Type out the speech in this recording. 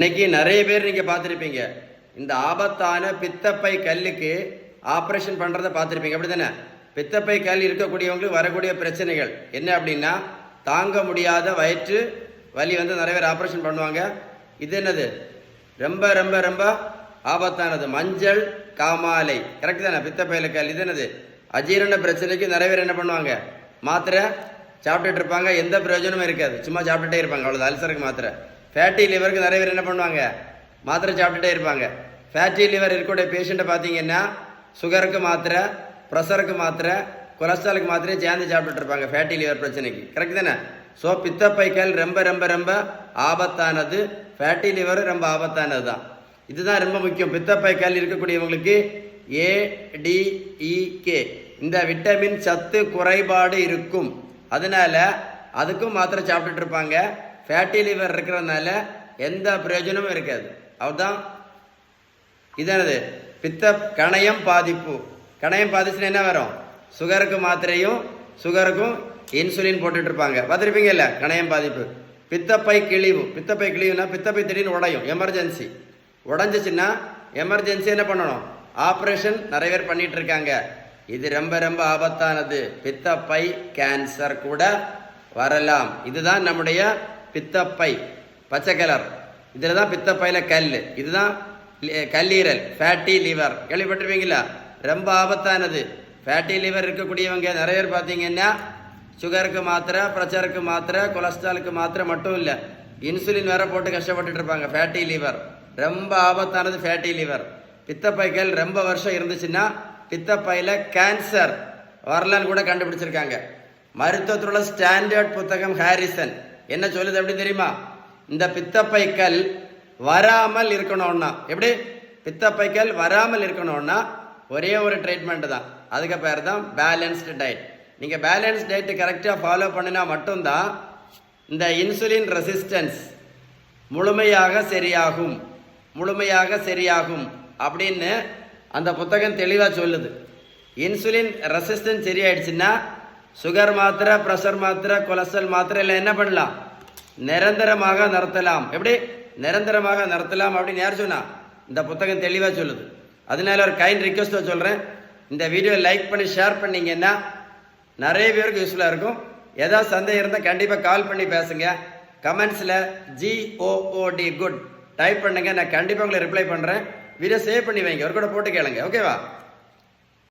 இன்னைக்கு நிறைய பேர் நீங்க பார்த்துருப்பீங்க, இந்த ஆபத்தான பித்தப்பை கல்லுக்கு ஆப்ரேஷன் பண்றதை பார்த்துருப்பீங்க, அப்படித்தானே? பித்தப்பை கல் இருக்கக்கூடியவங்களுக்கு வரக்கூடிய பிரச்சனைகள் என்ன அப்படின்னா, தாங்க முடியாத வயிற்று வலி நிறைய பேர் ஆப்ரேஷன் பண்ணுவாங்க. இது என்னது? ரொம்ப ரொம்ப ரொம்ப ஆபத்தானது. மஞ்சள் காமாலை, கரெக்ட் தானே? பித்தப்பையில கல். இது என்னது? அஜீரண பிரச்சனைக்கு நிறைய பேர் என்ன பண்ணுவாங்க? மாத்திரை சாப்பிட்டுட்டு இருப்பாங்க, எந்த பிரயோஜனமும் இருக்காது, சும்மா சாப்பிட்டுட்டே இருப்பாங்க, அவ்வளோ. அல்சருக்கு மாத்திரை. ஃபேட்டி லிவருக்கு நிறைய பேர் என்ன பண்ணுவாங்க? மாத்திரை சாப்பிட்டுட்டே இருப்பாங்க. ஃபேட்டி லிவர் இருக்கக்கூடிய பேஷண்ட்டை பார்த்தீங்கன்னா சுகருக்கு மாத்திரை, ப்ரெஷருக்கு மாத்திரை, கொலஸ்ட்ராலுக்கு மாத்திரையை சேர்ந்து சாப்பிட்டுட்டு இருப்பாங்க ஃபேட்டி லிவர் பிரச்சனைக்கு, கரெக்ட் தானே? ஸோ பித்தப்பைக்கல் ரொம்ப ரொம்ப ரொம்ப ஆபத்தானது. ஃபேட்டி லிவர் ரொம்ப ஆபத்தானது தான். இதுதான் ரொம்ப முக்கியம். பித்தப்பைக்கல் இருக்கக்கூடியவங்களுக்கு ADEK இந்த விட்டமின் சத்து குறைபாடு இருக்கும். அதனால அதுக்கும் மாத்திரை சாப்பிட்டுட்டு இருப்பாங்க. ஃபேட்டி லிவர் இருக்கிறதுனால எந்த பிரயோஜனமும் இருக்காது. அதுதான் இதானது பித்த கணையம் பாதிப்பு. கணையம் பாதிச்சுன்னா என்ன வரும்? சுகருக்கு மாத்திரையும் சுகருக்கும் இன்சுலின் போட்டுட்டு இருப்பாங்க, பார்த்துருப்பீங்கல்ல? கணையம் பாதிப்பு. பித்தப்பை கிழிவு. பித்தப்பை கிழிவுனா பித்தப்பை திடீர்னு உடையும், எமர்ஜென்சி. உடஞ்சிச்சுன்னா எமர்ஜென்சி என்ன பண்ணணும்? ஆப்ரேஷன் நிறைய பேர் பண்ணிட்டு இருக்காங்க. இது ரொம்ப ரொம்ப ஆபத்தானது. பித்தப்பை கேன்சர் கூட வரலாம். இதுதான் நம்முடைய பித்தப்பை, பச்சை கலர். இதில் தான் பித்தப்பையில கல். இதுதான் கல்லீரல், ஃபேட்டி லிவர். கேள்விப்பட்டிருப்பீங்களா? ரொம்ப ஆபத்தானது. ஃபேட்டி லிவர் இருக்கக்கூடியவங்க நிறைய பேர் பார்த்தீங்கன்னா சுகருக்கு மாத்திரை, ப்ரெஷருக்கு மாத்திரை, கொலஸ்ட்ராலுக்கு மாத்திரை மட்டும் இல்லை, இன்சுலின் வேற போட்டு கஷ்டப்பட்டுட்டு இருப்பாங்க. ஃபேட்டி லிவர் ரொம்ப ஆபத்தானது. ஃபேட்டி லிவர் பித்தப்பைகள் ரொம்ப வருஷம் இருந்துச்சுன்னா பித்தப்பையில கேன்சர் வரலான்னு கூட கண்டுபிடிச்சிருக்காங்க. மருத்துவத்துள்ள ஸ்டாண்டர்ட் புத்தகம் ஹாரிசன் என்ன சொல்லுது எப்படி தெரியுமா? இந்த பித்தப்பைக்கல் வராமல் இருக்கணும்னா, எப்படி பித்தப்பைக்கல் வராமல் இருக்கணும்னா ஒரே ஒரு ட்ரீட்மெண்ட் தான். அதுக்கு பேர் தான் பேலன்ஸ்டு டயட். நீங்க பேலன்ஸ் டயட் கரெக்டாக ஃபாலோ பண்ணினா மட்டும்தான் இந்த இன்சுலின் ரெசிஸ்டன்ஸ் முழுமையாக சரியாகும், முழுமையாக சரியாகும் அப்படின்னு அந்த புத்தகம் தெளிவாக சொல்லுது. இன்சுலின் ரெசிஸ்டன்ஸ் சரியாயிடுச்சுன்னா சுகர் மாத்திரை, ப்ரெஷர் மாத்திரை, கொலஸ்ட்ரால் மாத்திரை எல்லாம் என்ன பண்ணலாம்? நிரந்தரமாக நிறுத்தலாம். எப்படி நிரந்தரமாக நிறுத்தலாம் அப்படின்னு யார் சொன்னா? இந்த புத்தகம் தெளிவாக சொல்லுது. அதனால ஒரு கைண்ட் ரிக்வெஸ்ட்டாக சொல்கிறேன், இந்த வீடியோ லைக் பண்ணி ஷேர் பண்ணிங்கன்னா நிறைய பேருக்கு யூஸ்ஃபுல்லாக இருக்கும். ஏதாவது சந்தேகம் இருந்தால் கண்டிப்பாக கால் பண்ணி பேசுங்க. கமெண்ட்ஸில் GOOD குட் டைப் பண்ணுங்க, நான் கண்டிப்பாக உங்களை ரிப்ளை பண்ணுறேன். வீடியோ சேவ் பண்ணி வைங்க, ஒரு கூட போட்டு கேளுங்க, ஓகேவா?